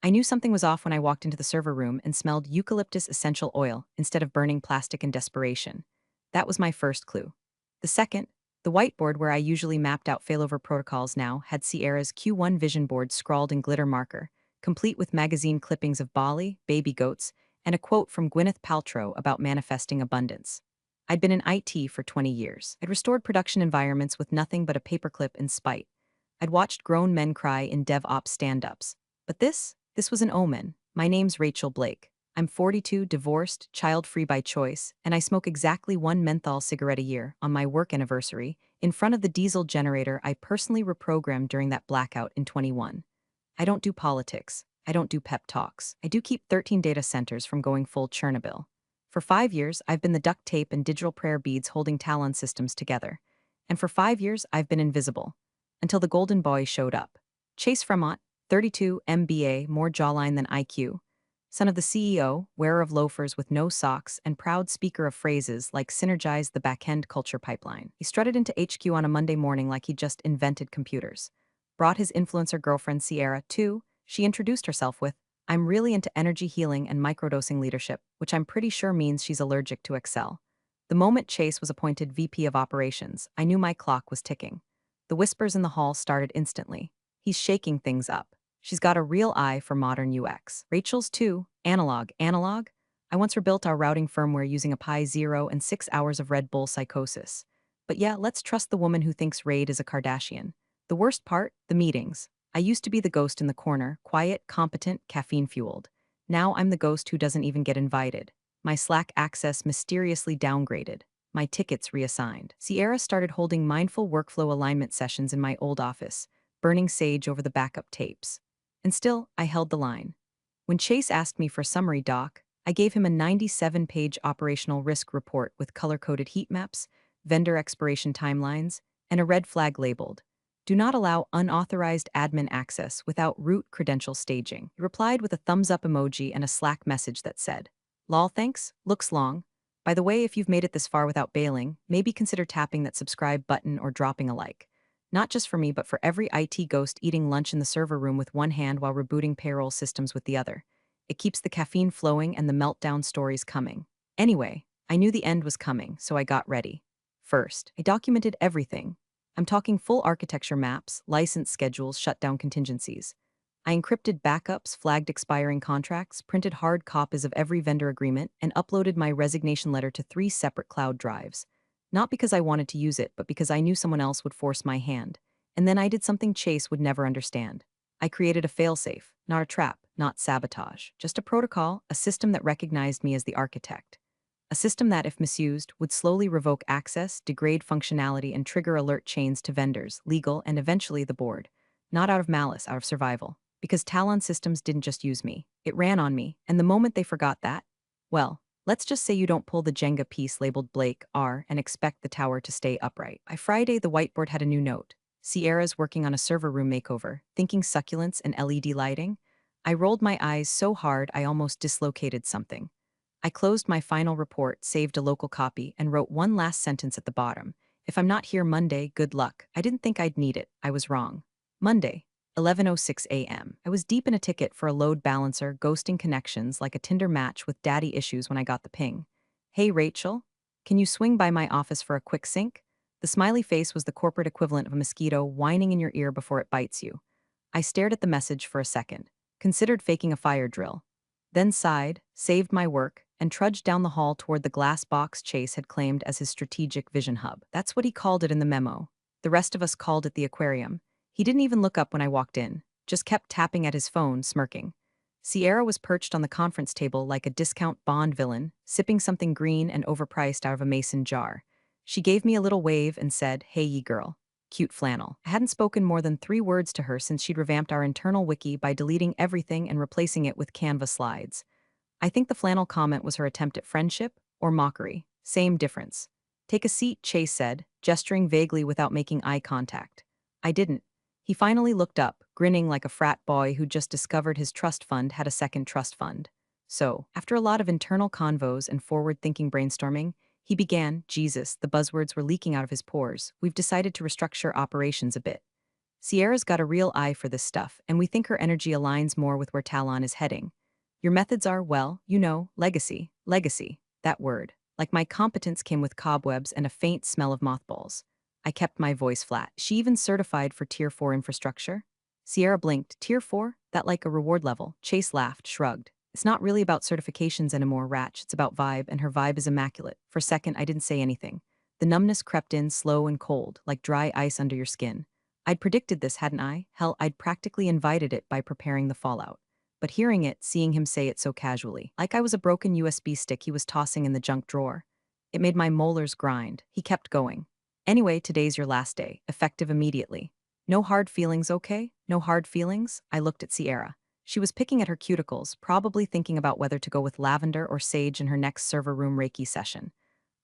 I knew something was off when I walked into the server room and smelled eucalyptus essential oil instead of burning plastic in desperation. That was my first clue. The second, the whiteboard where I usually mapped out failover protocols now had Sierra's Q1 vision board scrawled in glitter marker, complete with magazine clippings of Bali, baby goats, and a quote from Gwyneth Paltrow about manifesting abundance. I'd been in IT for 20 years. I'd restored production environments with nothing but a paperclip and spite. I'd watched grown men cry in DevOps stand-ups. But this was an omen. My name's Rachel Blake. I'm 42, divorced, child-free by choice, and I smoke exactly one menthol cigarette a year on my work anniversary in front of the diesel generator I personally reprogrammed during that blackout in 21. I don't do politics. I don't do pep talks. I do keep 13 data centers from going full Chernobyl. For 5 years, I've been the duct tape and digital prayer beads holding Talon systems together. And for 5 years, I've been invisible. Until the golden boy showed up. Chase Fremont, 32, MBA, more jawline than IQ. Son of the CEO, wearer of loafers with no socks, and proud speaker of phrases like synergize the back-end culture pipeline. He strutted into HQ on a Monday morning like he'd just invented computers. Brought his influencer girlfriend Sierra, too. She introduced herself with, I'm really into energy healing and microdosing leadership, which I'm pretty sure means she's allergic to Excel. The moment Chase was appointed VP of Operations, I knew my clock was ticking. The whispers in the hall started instantly. He's shaking things up. She's got a real eye for modern UX. Rachel's too. Analog. Analog? I once rebuilt our routing firmware using a Pi Zero and 6 hours of Red Bull psychosis. But yeah, let's trust the woman who thinks Raid is a Kardashian. The worst part? The meetings. I used to be the ghost in the corner, quiet, competent, caffeine-fueled. Now I'm the ghost who doesn't even get invited. My Slack access mysteriously downgraded. My tickets reassigned. Sierra started holding mindful workflow alignment sessions in my old office, burning sage over the backup tapes. And still, I held the line. When Chase asked me for a summary doc, I gave him a 97-page operational risk report with color-coded heat maps, vendor expiration timelines, and a red flag labeled, do not allow unauthorized admin access without root credential staging. He replied with a thumbs-up emoji and a Slack message that said, lol thanks, looks long. By the way, if you've made it this far without bailing, maybe consider tapping that subscribe button or dropping a like. Not just for me, but for every IT ghost eating lunch in the server room with one hand while rebooting payroll systems with the other. It keeps the caffeine flowing and the meltdown stories coming. Anyway, I knew the end was coming, so I got ready. First, I documented everything. I'm talking full architecture maps, license schedules, shutdown contingencies. I encrypted backups, flagged expiring contracts, printed hard copies of every vendor agreement, and uploaded my resignation letter to 3 separate cloud drives. Not because I wanted to use it, but because I knew someone else would force my hand. And then I did something Chase would never understand. I created a failsafe, not a trap, not sabotage, just a protocol, a system that recognized me as the architect. A system that, if misused, would slowly revoke access, degrade functionality, and trigger alert chains to vendors, legal, and eventually the board. Not out of malice, out of survival. Because Talon Systems didn't just use me. It ran on me, and the moment they forgot that, well, let's just say you don't pull the Jenga piece labeled Blake R and expect the tower to stay upright. By Friday, the whiteboard had a new note. Sierra's working on a server room makeover, thinking succulents and LED lighting. I rolled my eyes so hard I almost dislocated something. I closed my final report, saved a local copy, and wrote one last sentence at the bottom. If I'm not here Monday, good luck. I didn't think I'd need it. I was wrong. Monday, 11:06 a.m. I was deep in a ticket for a load balancer, ghosting connections like a Tinder match with daddy issues when I got the ping. Hey Rachel, can you swing by my office for a quick sync? The smiley face was the corporate equivalent of a mosquito whining in your ear before it bites you. I stared at the message for a second, considered faking a fire drill, then sighed, saved my work, and trudged down the hall toward the glass box Chase had claimed as his strategic vision hub. That's what he called it in the memo. The rest of us called it the aquarium. He didn't even look up when I walked in, just kept tapping at his phone, smirking. Sierra was perched on the conference table like a discount Bond villain, sipping something green and overpriced out of a mason jar. She gave me a little wave and said, hey ye girl. Cute flannel. I hadn't spoken more than 3 words to her since she'd revamped our internal wiki by deleting everything and replacing it with Canva slides. I think the flannel comment was her attempt at friendship or mockery. Same difference. Take a seat, Chase said, gesturing vaguely without making eye contact. I didn't. He finally looked up, grinning like a frat boy who just discovered his trust fund had a second trust fund. So, after a lot of internal convos and forward-thinking brainstorming, he began, Jesus, the buzzwords were leaking out of his pores, we've decided to restructure operations a bit. Sierra's got a real eye for this stuff, and we think her energy aligns more with where Talon is heading. Your methods are, well, legacy. Legacy. That word. Like my competence came with cobwebs and a faint smell of mothballs. I kept my voice flat. She even certified for Tier 4 infrastructure? Sierra blinked. Tier 4? That like a reward level. Chase laughed, shrugged. It's not really about certifications anymore, Ratch. It's about vibe, and her vibe is immaculate. For a second, I didn't say anything. The numbness crept in slow and cold, like dry ice under your skin. I'd predicted this, hadn't I? Hell, I'd practically invited it by preparing the fallout. But hearing it, seeing him say it so casually, like I was a broken USB stick he was tossing in the junk drawer, it made my molars grind. He kept going. Anyway, today's your last day, effective immediately. No hard feelings, okay? No hard feelings? I looked at Sierra. She was picking at her cuticles, probably thinking about whether to go with lavender or sage in her next server room Reiki session.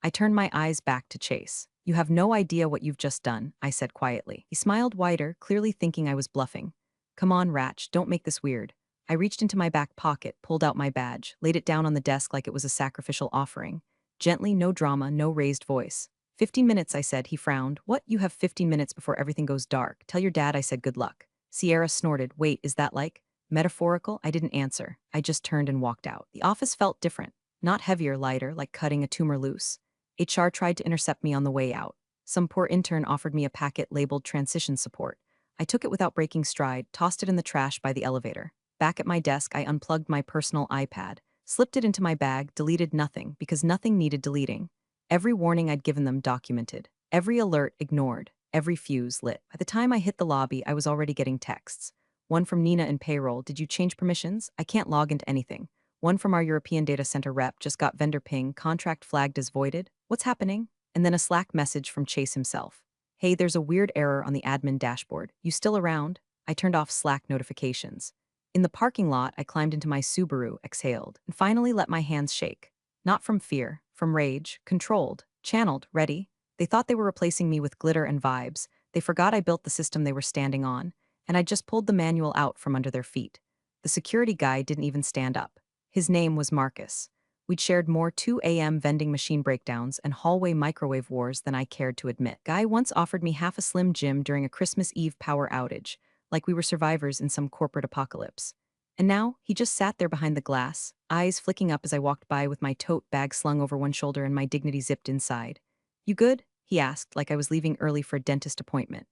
I turned my eyes back to Chase. You have no idea what you've just done, I said quietly. He smiled wider, clearly thinking I was bluffing. Come on, Ratch, don't make this weird. I reached into my back pocket, pulled out my badge, laid it down on the desk like it was a sacrificial offering. Gently, no drama, no raised voice. 15 minutes, I said. He frowned. What? You have 15 minutes before everything goes dark. Tell your dad I said good luck. Sierra snorted. Wait, is that like metaphorical? I didn't answer. I just turned and walked out. The office felt different. Not heavier, lighter, like cutting a tumor loose. HR tried to intercept me on the way out. Some poor intern offered me a packet labeled transition support. I took it without breaking stride, tossed it in the trash by the elevator. Back at my desk, I unplugged my personal iPad, slipped it into my bag, deleted nothing because nothing needed deleting. Every warning I'd given them documented. Every alert ignored. Every fuse lit. By the time I hit the lobby, I was already getting texts. One from Nina in payroll. Did you change permissions? I can't log into anything. One from our European data center rep. Just got vendor ping. Contract flagged as voided. What's happening? And then a Slack message from Chase himself. Hey, there's a weird error on the admin dashboard. You still around? I turned off Slack notifications. In the parking lot, I climbed into my Subaru, exhaled, and finally let my hands shake. Not from fear, from rage, controlled, channeled, ready. They thought they were replacing me with glitter and vibes. They forgot I built the system they were standing on, and I just pulled the manual out from under their feet. The security guy didn't even stand up. His name was Marcus. We'd shared more 2 a.m. vending machine breakdowns and hallway microwave wars than I cared to admit. Guy once offered me half a Slim Jim during a Christmas Eve power outage, like we were survivors in some corporate apocalypse. And now, he just sat there behind the glass, eyes flicking up as I walked by with my tote bag slung over one shoulder and my dignity zipped inside. You good? He asked, like I was leaving early for a dentist appointment.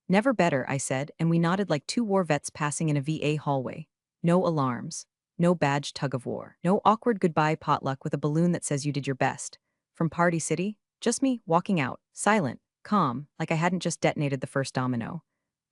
Never better, I said, and we nodded like two war vets passing in a VA hallway. No alarms. No badge tug of war. No awkward goodbye potluck with a balloon that says you did your best. From Party City, just me, walking out, silent, calm, like I hadn't just detonated the first domino.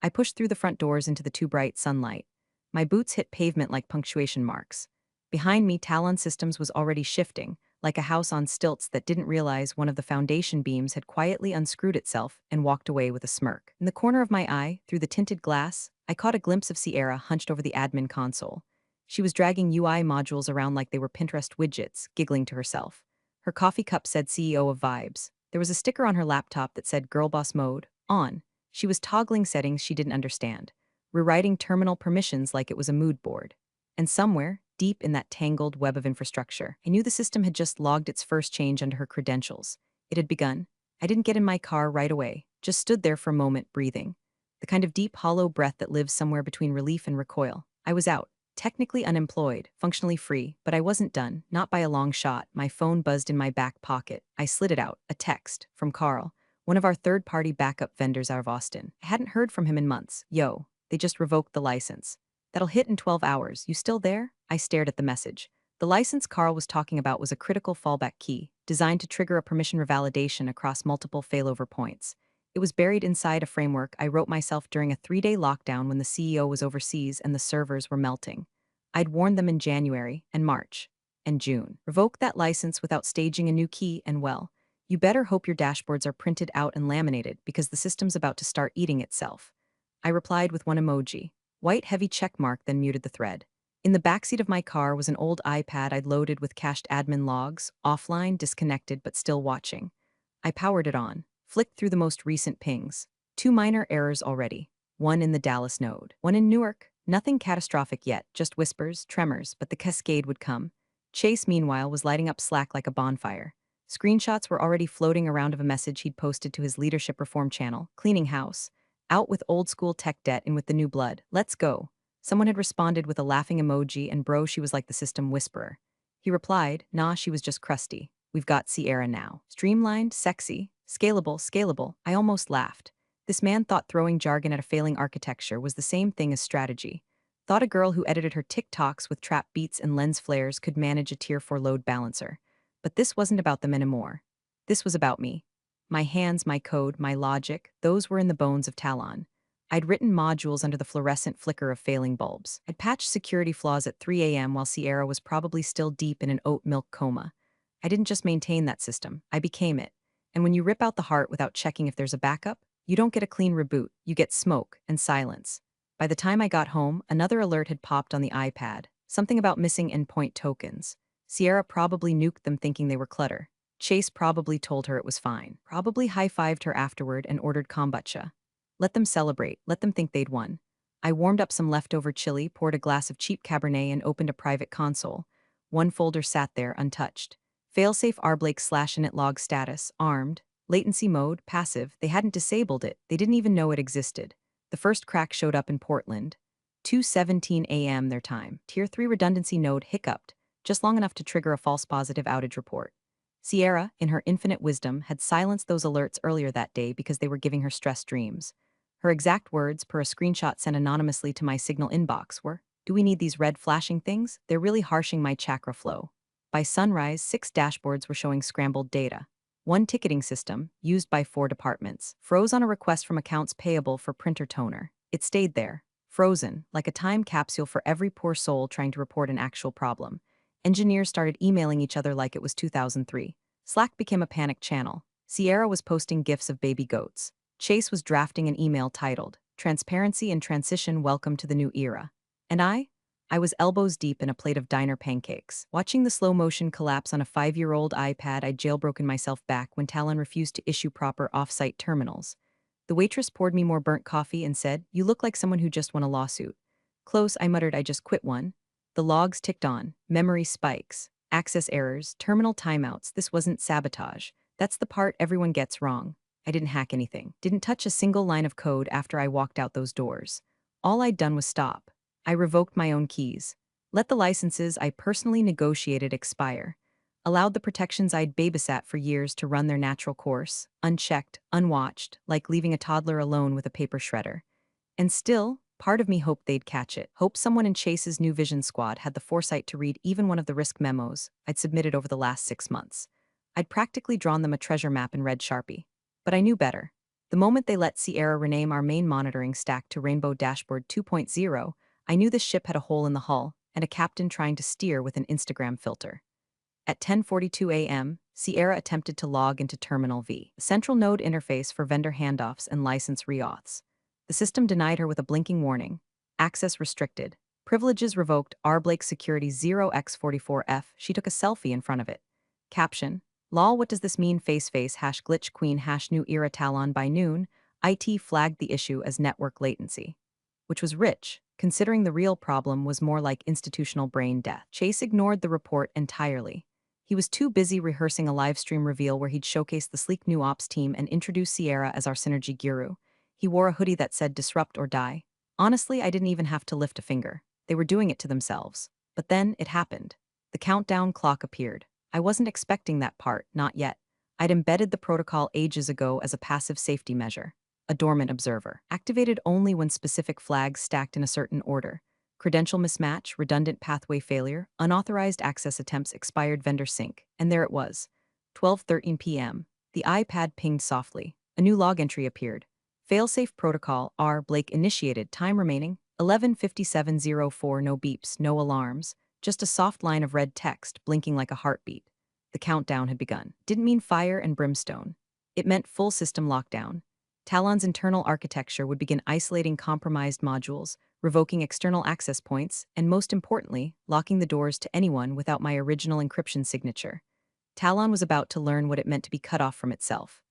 I pushed through the front doors into the too bright sunlight. My boots hit pavement like punctuation marks. Behind me, Talon Systems was already shifting, like a house on stilts that didn't realize one of the foundation beams had quietly unscrewed itself and walked away with a smirk. In the corner of my eye, through the tinted glass, I caught a glimpse of Sierra hunched over the admin console. She was dragging UI modules around like they were Pinterest widgets, giggling to herself. Her coffee cup said CEO of Vibes. There was a sticker on her laptop that said Girl Boss Mode, on. She was toggling settings she didn't understand, rewriting terminal permissions like it was a mood board. And somewhere, deep in that tangled web of infrastructure, I knew the system had just logged its first change under her credentials. It had begun. I didn't get in my car right away, just stood there for a moment, breathing. The kind of deep, hollow breath that lives somewhere between relief and recoil. I was out. Technically unemployed, functionally free, but I wasn't done, not by a long shot. My phone buzzed in my back pocket. I slid it out, a text, from Carl, one of our third-party backup vendors out of Austin. I hadn't heard from him in months. Yo, they just revoked the license. That'll hit in 12 hours. You still there? I stared at the message. The license Carl was talking about was a critical fallback key, designed to trigger a permission revalidation across multiple failover points. It was buried inside a framework I wrote myself during a 3-day lockdown when the CEO was overseas and the servers were melting. I'd warned them in January and March and June. Revoke that license without staging a new key and well, you better hope your dashboards are printed out and laminated because the system's about to start eating itself. I replied with one emoji, white heavy check mark, then muted the thread. In the backseat of my car was an old iPad I'd loaded with cached admin logs, offline, disconnected, but still watching. I powered it on, flicked through the most recent pings. 2 minor errors already. One in the Dallas node. One in Newark. Nothing catastrophic yet, just whispers, tremors, but the cascade would come. Chase, meanwhile, was lighting up Slack like a bonfire. Screenshots were already floating around of a message he'd posted to his leadership reform channel, cleaning house. Out with old school tech debt in with the new blood. Let's go. Someone had responded with a laughing emoji, and bro, she was like the system whisperer. He replied, nah, she was just crusty. We've got Sierra now. Streamlined, sexy, scalable. I almost laughed. This man thought throwing jargon at a failing architecture was the same thing as strategy. Thought a girl who edited her TikToks with trap beats and lens flares could manage a tier 4 load balancer. But this wasn't about them anymore. This was about me. My hands, my code, my logic, those were in the bones of Talon. I'd written modules under the fluorescent flicker of failing bulbs. I'd patched security flaws at 3 a.m. while Sierra was probably still deep in an oat milk coma. I didn't just maintain that system, I became it. And when you rip out the heart without checking if there's a backup, you don't get a clean reboot, you get smoke and silence. By the time I got home, another alert had popped on the iPad, something about missing endpoint tokens. Sierra probably nuked them thinking they were clutter. Chase probably told her it was fine, probably high-fived her afterward and ordered kombucha. Let them celebrate, let them think they'd won. I warmed up some leftover chili, poured a glass of cheap Cabernet, and opened a private console. One folder sat there, untouched. Failsafe rblake/init log status, armed. Latency mode, passive. They hadn't disabled it, they didn't even know it existed. The first crack showed up in Portland. 2:17 a.m. their time. Tier 3 redundancy node hiccuped, just long enough to trigger a false positive outage report. Sierra, in her infinite wisdom, had silenced those alerts earlier that day because they were giving her stress dreams. Her exact words, per a screenshot sent anonymously to my Signal inbox, were, "Do we need these red flashing things? They're really harshing my chakra flow." By sunrise, 6 dashboards were showing scrambled data. One ticketing system, used by 4 departments, froze on a request from accounts payable for printer toner. It stayed there, frozen, like a time capsule for every poor soul trying to report an actual problem. Engineers started emailing each other like it was 2003. Slack became a panic channel. Sierra was posting gifs of baby goats. Chase was drafting an email titled, "Transparency and Transition Welcome to the New Era." And I was elbows deep in a plate of diner pancakes. Watching the slow motion collapse on a 5-year-old iPad, I'd jailbroken myself back when Talon refused to issue proper off-site terminals. The waitress poured me more burnt coffee and said, "You look like someone who just won a lawsuit." "Close," I muttered, "I just quit one." The logs ticked on, memory spikes, access errors, terminal timeouts. This wasn't sabotage. That's the part everyone gets wrong. I didn't hack anything, didn't touch a single line of code after I walked out those doors. All I'd done was stop. I revoked my own keys, let the licenses I personally negotiated expire, allowed the protections I'd babysat for years to run their natural course, unchecked, unwatched, like leaving a toddler alone with a paper shredder. And still, part of me hoped they'd catch it, hoped someone in Chase's New Vision squad had the foresight to read even one of the risk memos I'd submitted over the last 6 months. I'd practically drawn them a treasure map in red Sharpie. But I knew better. The moment they let Sierra rename our main monitoring stack to Rainbow Dashboard 2.0, I knew the ship had a hole in the hull and a captain trying to steer with an Instagram filter. At 10:42 a.m., Sierra attempted to log into Terminal V, a central node interface for vendor handoffs and license reauths. The system denied her with a blinking warning. Access restricted. Privileges revoked. rblake security 0x44f. She took a selfie in front of it. Caption: "Lol, what does this mean? Face #glitch queen #new era Talon." By noon, IT flagged the issue as network latency, which was rich, considering the real problem was more like institutional brain death. Chase ignored the report entirely. He was too busy rehearsing a livestream reveal where he'd showcase the sleek new ops team and introduce Sierra as our synergy guru. He wore a hoodie that said "Disrupt or Die." Honestly, I didn't even have to lift a finger. They were doing it to themselves. But then it happened. The countdown clock appeared. I wasn't expecting that part, not yet. I'd embedded the protocol ages ago as a passive safety measure. A dormant observer, activated only when specific flags stacked in a certain order. Credential mismatch, redundant pathway failure, unauthorized access attempts, expired vendor sync. And there it was. 12:13 p.m. The iPad pinged softly. A new log entry appeared. Failsafe protocol R Blake initiated. Time remaining 11:57:04. No beeps, no alarms, just a soft line of red text blinking like a heartbeat. The countdown had begun. Didn't mean fire and brimstone. It meant full system lockdown. Talon's internal architecture would begin isolating compromised modules, revoking external access points, and most importantly, locking the doors to anyone without my original encryption signature. Talon was about to learn what it meant to be cut off from itself.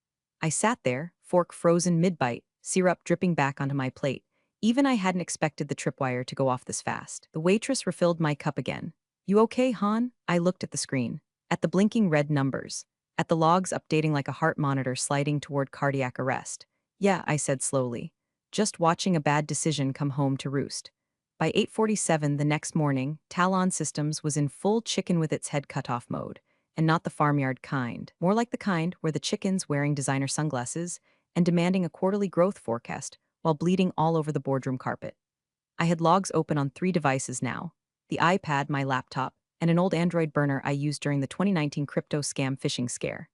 I sat there, fork frozen mid-bite, syrup dripping back onto my plate. Even I hadn't expected the tripwire to go off this fast. The waitress refilled my cup again. "You okay, Han?" I looked at the screen, at the blinking red numbers, at the logs updating like a heart monitor sliding toward cardiac arrest. "Yeah," I said slowly. just watching a bad decision come home to roost. By 8:47 the next morning, Talon Systems was in full chicken with its head cut off mode, and not the farmyard kind, more like the kind where the chicken's wearing designer sunglasses and demanding a quarterly growth forecast while bleeding all over the boardroom carpet. I had logs open on 3 devices now: the iPad, my laptop, and an old Android burner I used during the 2019 crypto scam phishing scare.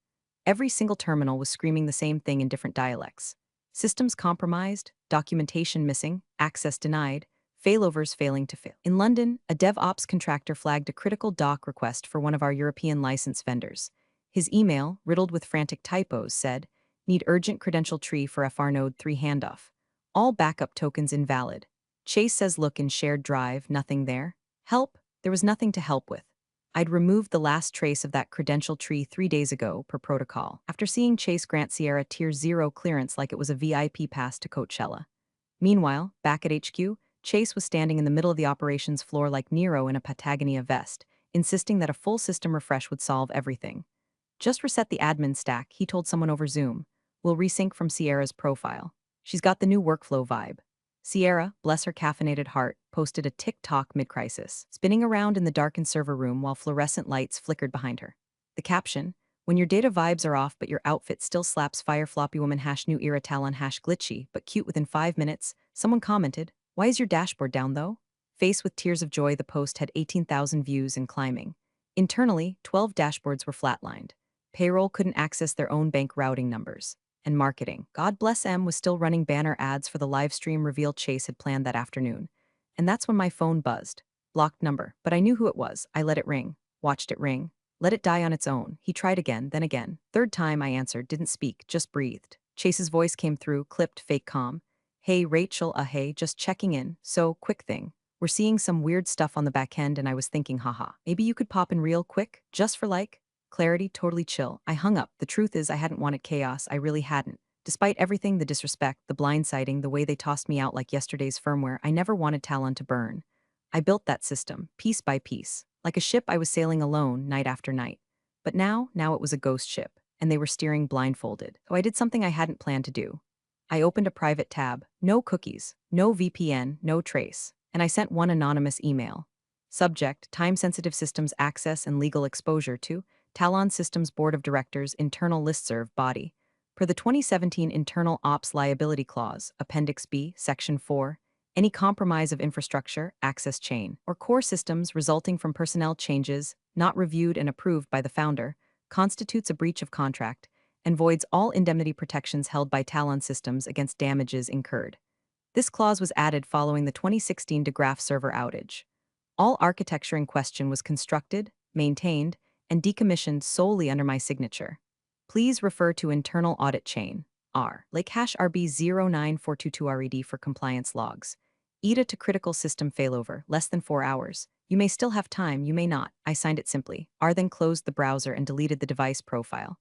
Every single terminal was screaming the same thing in different dialects: systems compromised, documentation missing, access denied, failovers failing to fail. In London, a DevOps contractor flagged a critical doc request for one of our European license vendors. His email, riddled with frantic typos, said, "Need urgent credential tree for FR Node 3 handoff. All backup tokens invalid." Chase says, "Look in shared drive, nothing there." Help? There was nothing to help with. I'd removed the last trace of that credential tree 3 days ago, per protocol, after seeing Chase grant Sierra Tier 0 clearance like it was a VIP pass to Coachella. Meanwhile, back at HQ, Chase was standing in the middle of the operations floor like Nero in a Patagonia vest, insisting that a full system refresh would solve everything. "Just reset the admin stack," he told someone over Zoom. "We'll resync from Sierra's profile. She's got the new workflow vibe." Sierra, bless her caffeinated heart, posted a TikTok mid-crisis, spinning around in the darkened server room while fluorescent lights flickered behind her. The caption: "When your data vibes are off but your outfit still slaps fire, floppy woman # new era Talon # glitchy but cute within 5 minutes." Someone commented, "Why is your dashboard down though?" Face with tears of joy, the post had 18,000 views and climbing. Internally, 12 dashboards were flatlined. Payroll couldn't access their own bank routing numbers. And marketing, God bless M, was still running banner ads for the live stream reveal Chase had planned that afternoon. And that's when my phone buzzed. Blocked number, but I knew who it was. I let it ring, watched it ring, let it die on its own. He tried again, then again. Third time I answered, didn't speak, just breathed. Chase's voice came through, clipped, fake calm. "Hey Rachel, hey, just checking in. So, quick thing. We're seeing some weird stuff on the back end and I was thinking, haha, maybe you could pop in real quick, just for like, clarity." Totally chill. I hung up. The truth is I hadn't wanted chaos, I really hadn't. Despite everything, the disrespect, the blindsiding, the way they tossed me out like yesterday's firmware, I never wanted Talon to burn. I built that system, piece by piece, like a ship I was sailing alone, night after night. But now it was a ghost ship, and they were steering blindfolded. So I did something I hadn't planned to do. I opened a private tab, no cookies, no VPN, no trace, and I sent one anonymous email. Subject: time-sensitive systems access and legal exposure to Talon Systems Board of Directors internal listserv body. Per the 2017 Internal Ops Liability Clause, Appendix B, Section 4, any compromise of infrastructure, access chain, or core systems resulting from personnel changes not reviewed and approved by the founder constitutes a breach of contract and voids all indemnity protections held by Talon Systems against damages incurred. This clause was added following the 2016 DeGraph server outage. All architecture in question was constructed, maintained, and decommissioned solely under my signature. Please refer to Internal Audit Chain, R, Lake #RB09422RED for compliance logs. ETA to critical system failover, less than 4 hours. You may still have time, you may not. I signed it simply. R then closed the browser and deleted the device profile.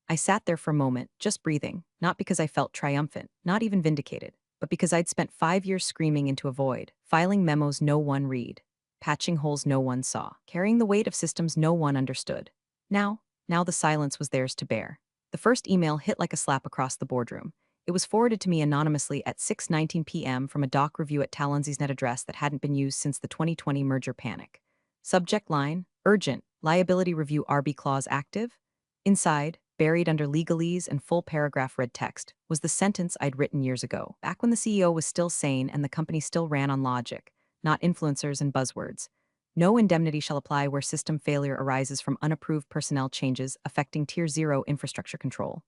I sat there for a moment, just breathing, not because I felt triumphant, not even vindicated, but because I'd spent 5 years screaming into a void, filing memos no one read, patching holes no one saw, carrying the weight of systems no one understood. Now the silence was theirs to bear. The first email hit like a slap across the boardroom. It was forwarded to me anonymously at 6:19 p.m. from a doc review at Talon's net address that hadn't been used since the 2020 merger panic. Subject line: urgent, liability review RB clause active. Inside, buried under legalese and full paragraph red text, was the sentence I'd written years ago, back when the CEO was still sane and the company still ran on logic, not influencers and buzzwords. No indemnity shall apply where system failure arises from unapproved personnel changes affecting Tier 0 infrastructure control.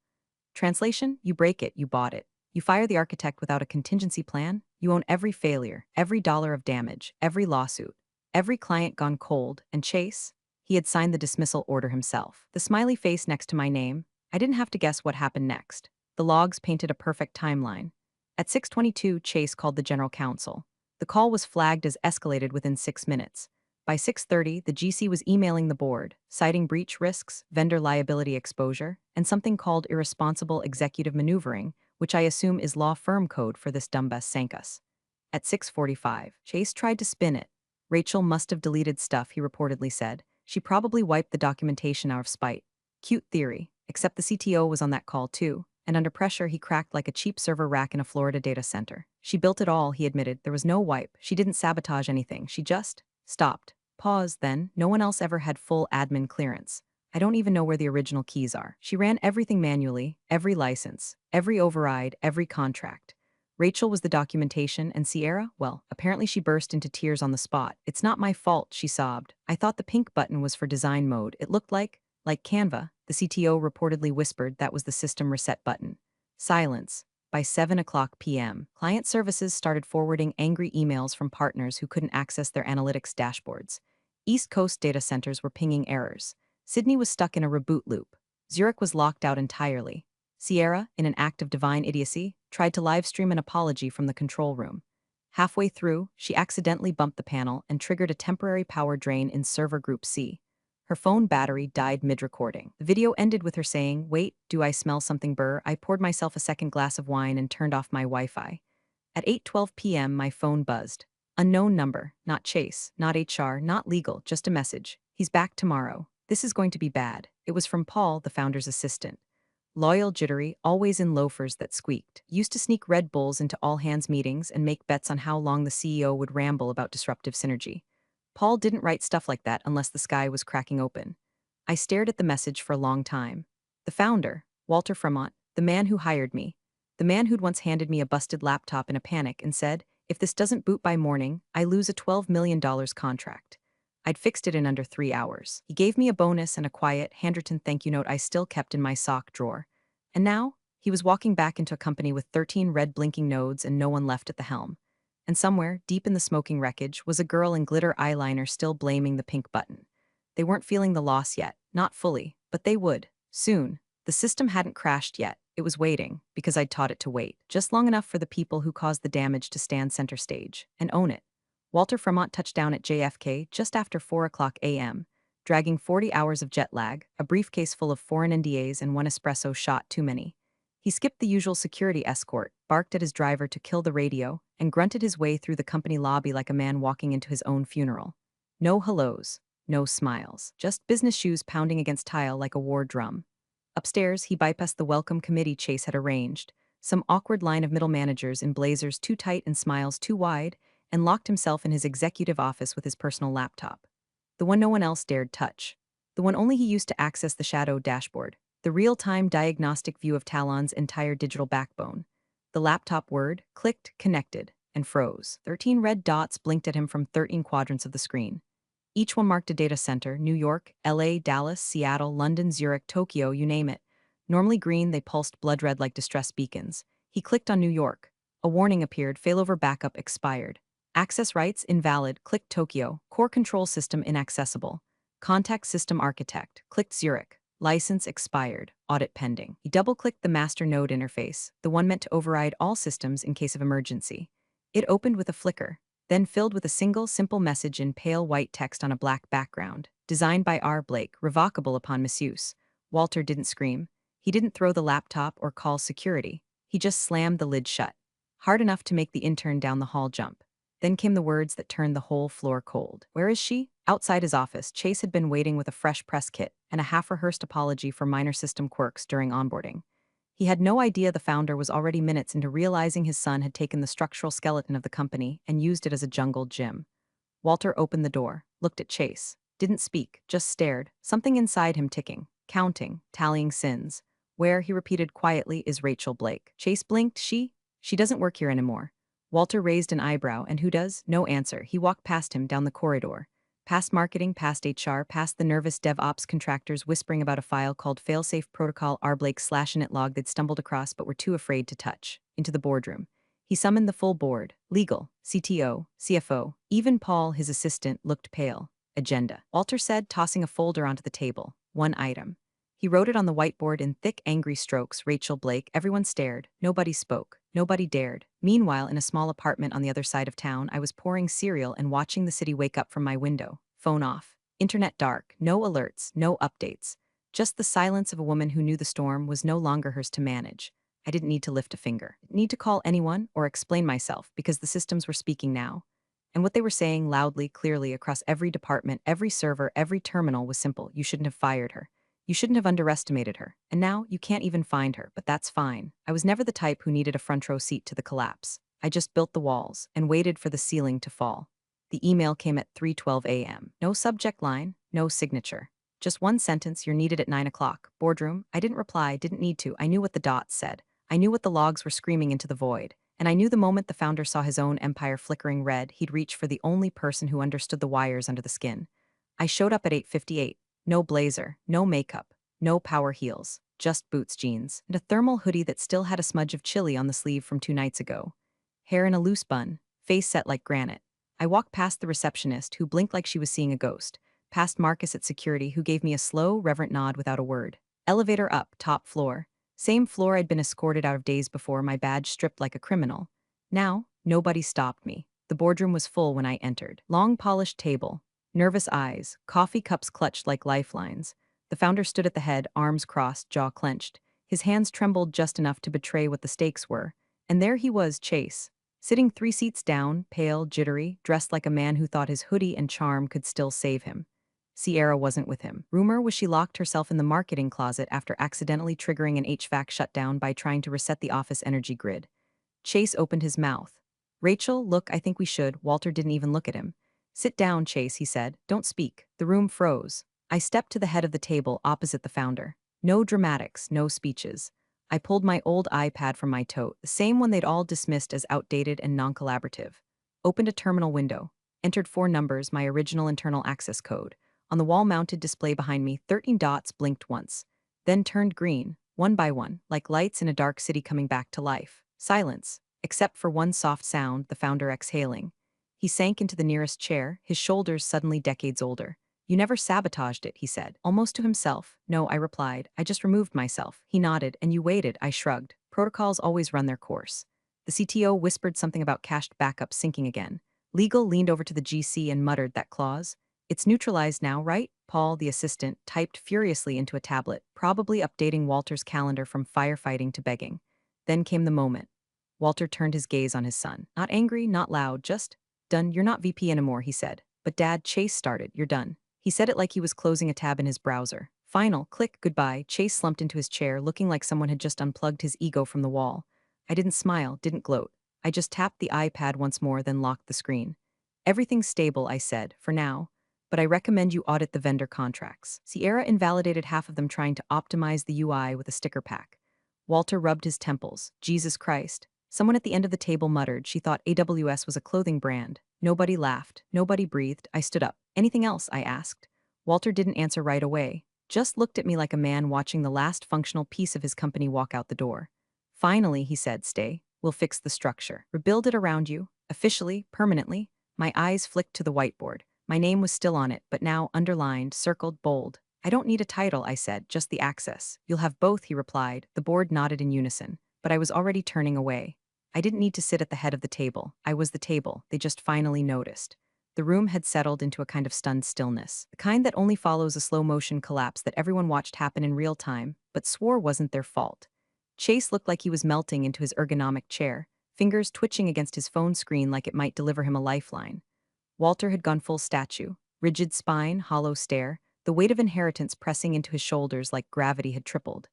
Translation: you break it, you bought it. You fire the architect without a contingency plan, you own every failure, every dollar of damage, every lawsuit, every client gone cold, and Chase? He had signed the dismissal order himself. The smiley face next to my name, I didn't have to guess what happened next. The logs painted a perfect timeline. At 6:22, Chase called the general counsel. The call was flagged as escalated within 6 minutes. By 6:30, the GC was emailing the board, citing breach risks, vendor liability exposure, and something called irresponsible executive maneuvering, which I assume is law firm code for this dumbass sank us. At 6:45, Chase tried to spin it. Rachel must have deleted stuff, he reportedly said. She probably wiped the documentation out of spite. Cute theory, except the CTO was on that call too, and under pressure he cracked like a cheap server rack in a Florida data center. She built it all, he admitted. There was no wipe. She didn't sabotage anything. She just stopped. Pause, then. No one else ever had full admin clearance. I don't even know where the original keys are. She ran everything manually, every license, every override, every contract. Rachel was the documentation, and Sierra, well, apparently she burst into tears on the spot. It's not my fault, she sobbed. I thought the pink button was for design mode. It looked like Canva. The CTO reportedly whispered that was the system reset button. Silence. By 7 p.m., client services started forwarding angry emails from partners who couldn't access their analytics dashboards. East Coast data centers were pinging errors. Sydney was stuck in a reboot loop. Zurich was locked out entirely. Sierra, in an act of divine idiocy, tried to livestream an apology from the control room. Halfway through, she accidentally bumped the panel and triggered a temporary power drain in server group C. Her phone battery died mid-recording. The video ended with her saying, "Wait, do I smell something burr?" I poured myself a second glass of wine and turned off my Wi-Fi. At 8:12 p.m., my phone buzzed. Unknown number, not Chase, not HR, not legal, just a message. He's back tomorrow. This is going to be bad. It was from Paul, the founder's assistant. Loyal, jittery, always in loafers that squeaked. Used to sneak Red Bulls into all-hands meetings and make bets on how long the CEO would ramble about disruptive synergy. Paul didn't write stuff like that unless the sky was cracking open. I stared at the message for a long time. The founder, Walter Fremont, the man who hired me, the man who'd once handed me a busted laptop in a panic and said, "If this doesn't boot by morning, I lose a $12 million contract." I'd fixed it in under 3 hours. He gave me a bonus and a quiet, handwritten thank you note I still kept in my sock drawer. And now, he was walking back into a company with 13 red blinking nodes and no one left at the helm. And somewhere, deep in the smoking wreckage, was a girl in glitter eyeliner still blaming the pink button. They weren't feeling the loss yet, not fully, but they would, soon. The system hadn't crashed yet. It was waiting, because I'd taught it to wait, just long enough for the people who caused the damage to stand center stage and own it. Walter Fremont touched down at JFK just after 4 a.m., dragging 40 hours of jet lag, a briefcase full of foreign NDAs and one espresso shot too many. He skipped the usual security escort, barked at his driver to kill the radio, and grunted his way through the company lobby like a man walking into his own funeral. No hellos, no smiles, just business shoes pounding against tile like a war drum. Upstairs, he bypassed the welcome committee Chase had arranged, some awkward line of middle managers in blazers too tight and smiles too wide, and locked himself in his executive office with his personal laptop. The one no one else dared touch. The one only he used to access the shadow dashboard, the real-time diagnostic view of Talon's entire digital backbone. The laptop word clicked, connected, and froze. 13 red dots blinked at him from 13 quadrants of the screen. Each one marked a data center: New York, LA, Dallas, Seattle, London, Zurich, Tokyo, you name it. Normally green, they pulsed blood red like distress beacons. He clicked on New York. A warning appeared: failover backup expired. Access rights invalid, clicked Tokyo. Core control system inaccessible. Contact system architect, clicked Zurich. License expired, audit pending. He double-clicked the master node interface, the one meant to override all systems in case of emergency. It opened with a flicker, then filled with a single, simple message in pale white text on a black background. Designed by R. Blake, revocable upon misuse. Walter didn't scream. He didn't throw the laptop or call security. He just slammed the lid shut. Hard enough to make the intern down the hall jump. Then came the words that turned the whole floor cold. Where is she? Outside his office, Chase had been waiting with a fresh press kit and a half-rehearsed apology for minor system quirks during onboarding. He had no idea the founder was already minutes into realizing his son had taken the structural skeleton of the company and used it as a jungle gym. Walter opened the door, looked at Chase, didn't speak, just stared, something inside him ticking, counting, tallying sins. Where, he repeated quietly, is Rachel Blake? Chase blinked. She doesn't work here anymore. Walter raised an eyebrow. And who does? No answer. He walked past him, down the corridor. Past marketing, past HR, past the nervous DevOps contractors whispering about a file called Failsafe Protocol R. Blake/init log they'd stumbled across but were too afraid to touch. Into the boardroom. He summoned the full board. Legal, CTO, CFO. Even Paul, his assistant, looked pale. Agenda. Walter said, tossing a folder onto the table. One item. He wrote it on the whiteboard in thick, angry strokes: Rachel Blake. Everyone stared. Nobody spoke. Nobody dared. Meanwhile, in a small apartment on the other side of town, I was pouring cereal and watching the city wake up from my window. Phone off. Internet dark. No alerts. No updates. Just the silence of a woman who knew the storm was no longer hers to manage. I didn't need to lift a finger. I didn't need to call anyone or explain myself because the systems were speaking now. And what they were saying loudly, clearly, across every department, every server, every terminal was simple: you shouldn't have fired her. You shouldn't have underestimated her. And now you can't even find her, but that's fine. I was never the type who needed a front row seat to the collapse. I just built the walls and waited for the ceiling to fall. The email came at 3:12 a.m. No subject line, no signature. Just one sentence, you're needed at 9 o'clock. Boardroom. I didn't reply, didn't need to. I knew what the dots said. I knew what the logs were screaming into the void. And I knew the moment the founder saw his own empire flickering red, he'd reach for the only person who understood the wires under the skin. I showed up at 8:58. No blazer, no makeup, no power heels, just boots, jeans, and a thermal hoodie that still had a smudge of chili on the sleeve from 2 nights ago. Hair in a loose bun, face set like granite. I walked past the receptionist, who blinked like she was seeing a ghost, past Marcus at security, who gave me a slow, reverent nod without a word. Elevator up, top floor. Same floor I'd been escorted out of days before, my badge stripped like a criminal. Now, nobody stopped me. The boardroom was full when I entered. Long polished table, nervous eyes, coffee cups clutched like lifelines. The founder stood at the head, arms crossed, jaw clenched. His hands trembled just enough to betray what the stakes were. And there he was, Chase, sitting 3 seats down, pale, jittery, dressed like a man who thought his hoodie and charm could still save him. Sierra wasn't with him. Rumor was she locked herself in the marketing closet after accidentally triggering an HVAC shutdown by trying to reset the office energy grid. Chase opened his mouth. Rachel, look, I think we should. Walter didn't even look at him. Sit down, Chase, he said. Don't speak. The room froze. I stepped to the head of the table opposite the founder. No dramatics, no speeches. I pulled my old iPad from my tote, the same one they'd all dismissed as outdated and non-collaborative. Opened a terminal window. Entered 4 numbers, my original internal access code. On the wall-mounted display behind me, 13 dots blinked once. Then turned green, one by one, like lights in a dark city coming back to life. Silence, except for one soft sound, the founder exhaling. He sank into the nearest chair, his shoulders suddenly decades older. You never sabotaged it, he said, almost to himself. No, I replied. I just removed myself. He nodded. And you waited, I shrugged. Protocols always run their course. The CTO whispered something about cached backup syncing again. Legal leaned over to the GC and muttered that clause. It's neutralized now, right? Paul, the assistant, typed furiously into a tablet, probably updating Walter's calendar from firefighting to begging. Then came the moment. Walter turned his gaze on his son. Not angry, not loud, just, done. You're not VP anymore, he said. But Dad, Chase started. You're done. He said it like he was closing a tab in his browser. Final, click, goodbye. Chase slumped into his chair, looking like someone had just unplugged his ego from the wall. I didn't smile, didn't gloat. I just tapped the iPad once more, then locked the screen. Everything's stable, I said, for now. But I recommend you audit the vendor contracts. Sierra invalidated half of them trying to optimize the UI with a sticker pack. Walter rubbed his temples. Jesus Christ. Someone at the end of the table muttered she thought AWS was a clothing brand. Nobody laughed. Nobody breathed. I stood up. Anything else? I asked. Walter didn't answer right away. Just looked at me like a man watching the last functional piece of his company walk out the door. Finally, he said, stay. We'll fix the structure. Rebuild it around you. Officially, permanently. My eyes flicked to the whiteboard. My name was still on it, but now underlined, circled, bold. I don't need a title, I said, just the access. You'll have both, he replied. The board nodded in unison, but I was already turning away. I didn't need to sit at the head of the table. I was the table. They just finally noticed. The room had settled into a kind of stunned stillness, the kind that only follows a slow-motion collapse that everyone watched happen in real time, but swore wasn't their fault. Chase looked like he was melting into his ergonomic chair, fingers twitching against his phone screen like it might deliver him a lifeline. Walter had gone full statue, rigid spine, hollow stare, the weight of inheritance pressing into his shoulders like gravity had tripled.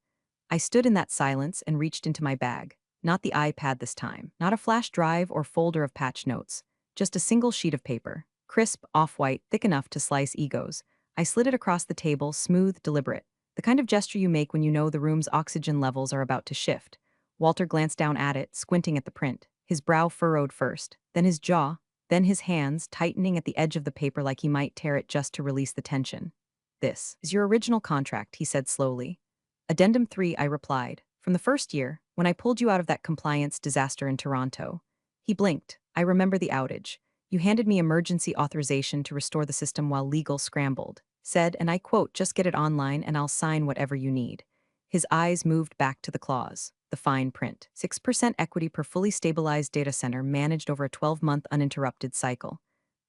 I stood in that silence and reached into my bag. Not the iPad this time, not a flash drive or folder of patch notes, just a single sheet of paper, crisp, off-white, thick enough to slice egos. I slid it across the table, smooth, deliberate, the kind of gesture you make when you know the room's oxygen levels are about to shift. Walter glanced down at it, squinting at the print, his brow furrowed first, then his jaw, then his hands tightening at the edge of the paper like he might tear it just to release the tension. This is your original contract, he said slowly. Addendum 3, I replied. From the first year, when I pulled you out of that compliance disaster in Toronto. He blinked. I remember the outage. You handed me emergency authorization to restore the system while legal scrambled. Said, and I quote, just get it online and I'll sign whatever you need. His eyes moved back to the clause, the fine print. 6% equity per fully stabilized data center managed over a 12-month uninterrupted cycle.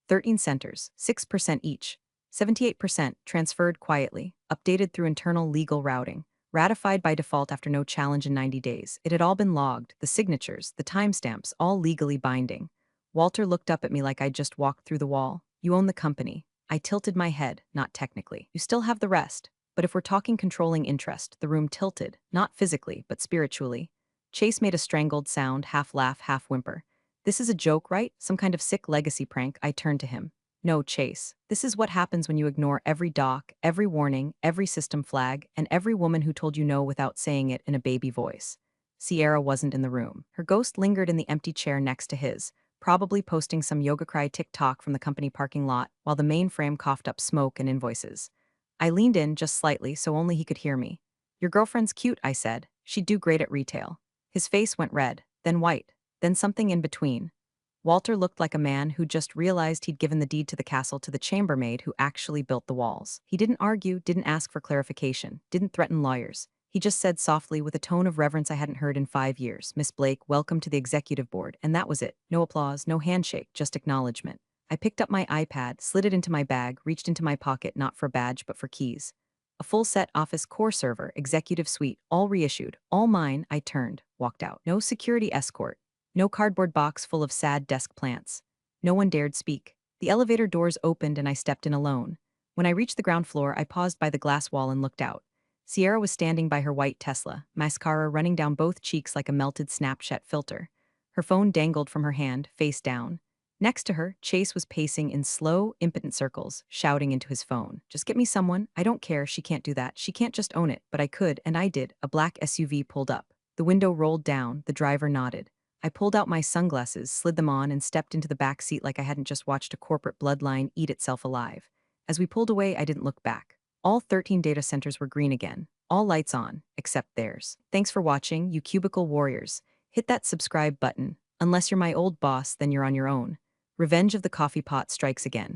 13 centers, 6% each. 78% transferred quietly, updated through internal legal routing. Ratified by default after no challenge in 90 days. It had all been logged, the signatures, the timestamps, all legally binding. Walter looked up at me like I'd just walked through the wall. You own the company. I tilted my head, not technically. You still have the rest. But if we're talking controlling interest, the room tilted, not physically, but spiritually. Chase made a strangled sound, half laugh, half whimper. This is a joke, right? Some kind of sick legacy prank. I turned to him. No, Chase. This is what happens when you ignore every doc, every warning, every system flag, and every woman who told you no without saying it in a baby voice. Sierra wasn't in the room. Her ghost lingered in the empty chair next to his, probably posting some yoga cry TikTok from the company parking lot while the mainframe coughed up smoke and invoices. I leaned in just slightly so only he could hear me. Your girlfriend's cute, I said. She'd do great at retail. His face went red, then white, then something in between. Walter looked like a man who just realized he'd given the deed to the castle to the chambermaid who actually built the walls. He didn't argue, didn't ask for clarification, didn't threaten lawyers. He just said softly, with a tone of reverence I hadn't heard in 5 years, "Miss Blake, welcome to the executive board," and that was it. No applause, no handshake, just acknowledgement. I picked up my iPad, slid it into my bag, reached into my pocket not for badge but for keys. A full-set Office core server, executive suite, all reissued, all mine. I turned, walked out. No security escort. No cardboard box full of sad desk plants. No one dared speak. The elevator doors opened and I stepped in alone. When I reached the ground floor, I paused by the glass wall and looked out. Sierra was standing by her white Tesla, mascara running down both cheeks like a melted Snapchat filter. Her phone dangled from her hand, face down. Next to her, Chase was pacing in slow, impotent circles, shouting into his phone. Just get me someone. I don't care. She can't do that. She can't just own it. But I could, and I did. A black SUV pulled up. The window rolled down. The driver nodded. I pulled out my sunglasses, slid them on, and stepped into the back seat like I hadn't just watched a corporate bloodline eat itself alive. As we pulled away, I didn't look back. All 13 data centers were green again. All lights on, except theirs. Thanks for watching, you cubicle warriors. Hit that subscribe button. Unless you're my old boss, then you're on your own. Revenge of the coffee pot strikes again.